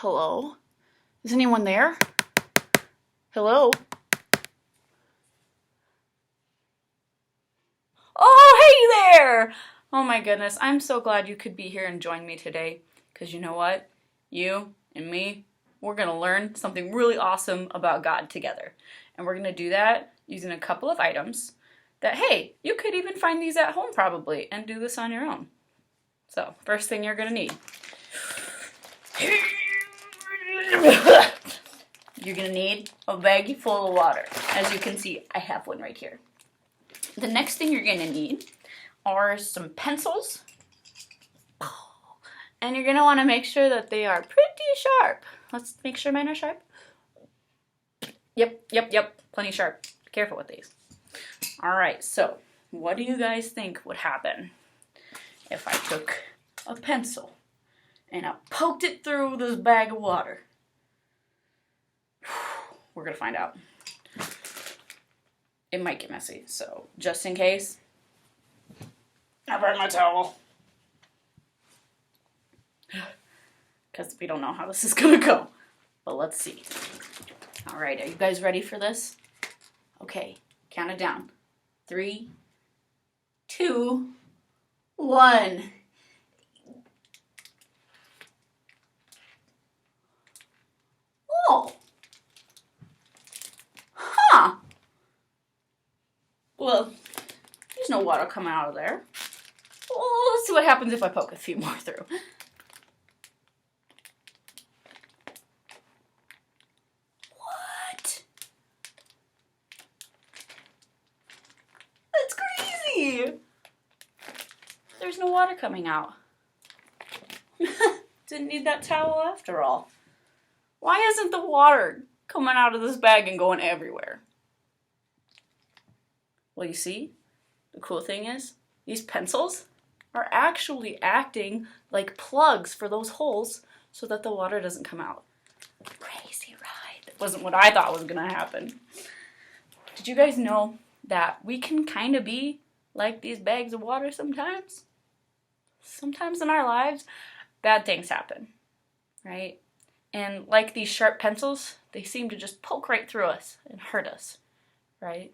Hello? Is anyone there? Hello? Oh, hey there! Oh my goodness, I'm so glad you could be here and join me today. Because you know what? You and me, we're going to learn something really awesome about God together. And we're going to do that using a couple of items that, hey, you could even find these at home probably and do this on your own. So, first thing you're going to need. You're going to need a baggie full of water. As you can see, I have one right here. The next thing you're going to need are some pencils. And you're going to want to make sure that they are pretty sharp. Let's make sure mine are sharp. Yep. Plenty sharp. Be careful with these. Alright, so what do you guys think would happen if I took a pencil and I poked it through this bag of water? We're going to find out. It might get messy, so just in case, I brought my towel. Because we don't know how this is going to go. But let's see. Alright, are you guys ready for this? Okay, count it down. 3, 2, 1. Oh! Huh! Well, there's no water coming out of there. Well, let's see what happens if I poke a few more through. What? That's crazy! There's no water coming out. Didn't need that towel after all. Why isn't the water coming out of this bag and going everywhere? Well, you see, the cool thing is, these pencils are actually acting like plugs for those holes so that the water doesn't come out. Crazy, right? That wasn't what I thought was going to happen. Did you guys know that we can kind of be like these bags of water sometimes? Sometimes in our lives, bad things happen, right? And like these sharp pencils, they seem to just poke right through us and hurt us, right?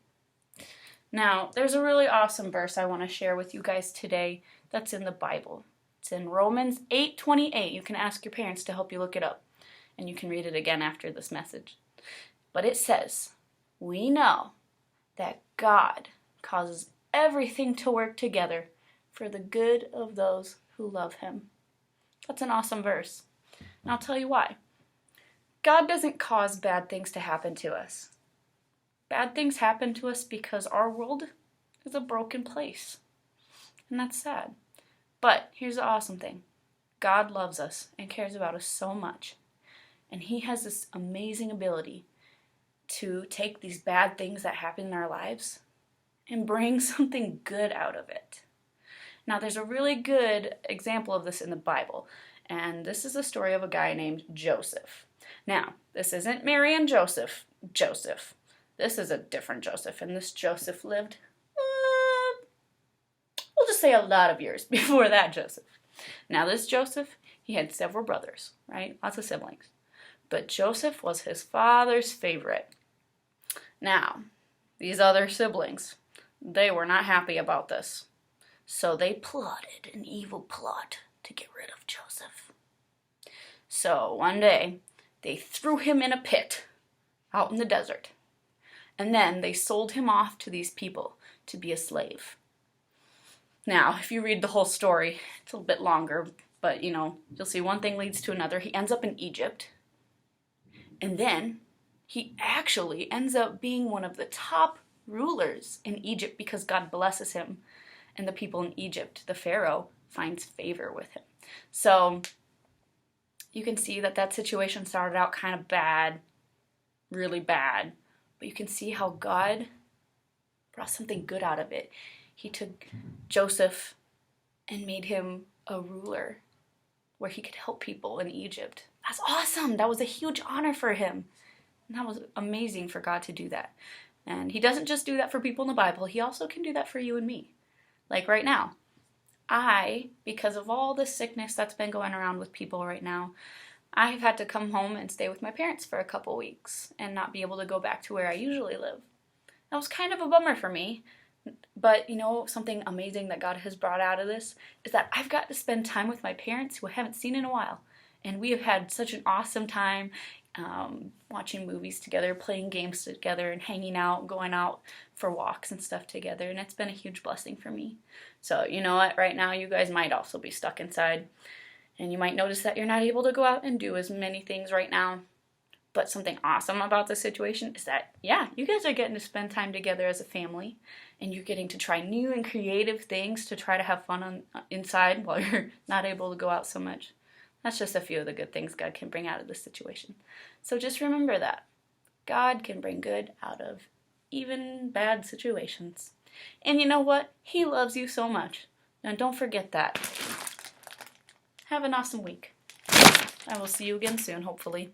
Now, there's a really awesome verse I want to share with you guys today that's in the Bible. It's in Romans 8:28. You can ask your parents to help you look it up, and you can read it again after this message. But it says, "We know that God causes everything to work together for the good of those who love Him." That's an awesome verse. And I'll tell you why. God doesn't cause bad things to happen to us. Bad things happen to us because our world is a broken place. And that's sad. But here's the awesome thing. God loves us and cares about us so much. And He has this amazing ability to take these bad things that happen in our lives and bring something good out of it. Now, there's a really good example of this in the Bible. And this is the story of a guy named Joseph. Now, this isn't Mary and Joseph. This is a different Joseph, and this Joseph lived, we'll just say a lot of years before that Joseph. Now, this Joseph, he had several brothers, right? Lots of siblings. But Joseph was his father's favorite. Now, these other siblings, they were not happy about this. So they plotted an evil plot to get rid of Joseph. So one day, they threw him in a pit out in the desert. And then they sold him off to these people to be a slave. Now, if you read the whole story, it's a little bit longer, but you'll see one thing leads to another. He ends up in Egypt. And then he actually ends up being one of the top rulers in Egypt because God blesses him. And the people in Egypt, the Pharaoh, finds favor with him. So you can see that situation started out kind of bad, really bad. But you can see how God brought something good out of it. He took Joseph and made him a ruler where he could help people in Egypt. That's awesome. That was a huge honor for him. And that was amazing for God to do that. And He doesn't just do that for people in the Bible. He also can do that for you and me. Like right now, because of all the sickness that's been going around with people right now, I've had to come home and stay with my parents for a couple weeks and not be able to go back to where I usually live. That was kind of a bummer for me, but you know, something amazing that God has brought out of this is that I've got to spend time with my parents who I haven't seen in a while. And we have had such an awesome time watching movies together, playing games together, and hanging out, going out for walks and stuff together. And it's been a huge blessing for me. So you know what? Right now you guys might also be stuck inside. And you might notice that you're not able to go out and do as many things right now. But something awesome about the situation is that, yeah, you guys are getting to spend time together as a family. And you're getting to try new and creative things to try to have fun inside while you're not able to go out so much. That's just a few of the good things God can bring out of this situation. So just remember that. God can bring good out of even bad situations. And you know what? He loves you so much. And don't forget that. Have an awesome week. I will see you again soon, hopefully.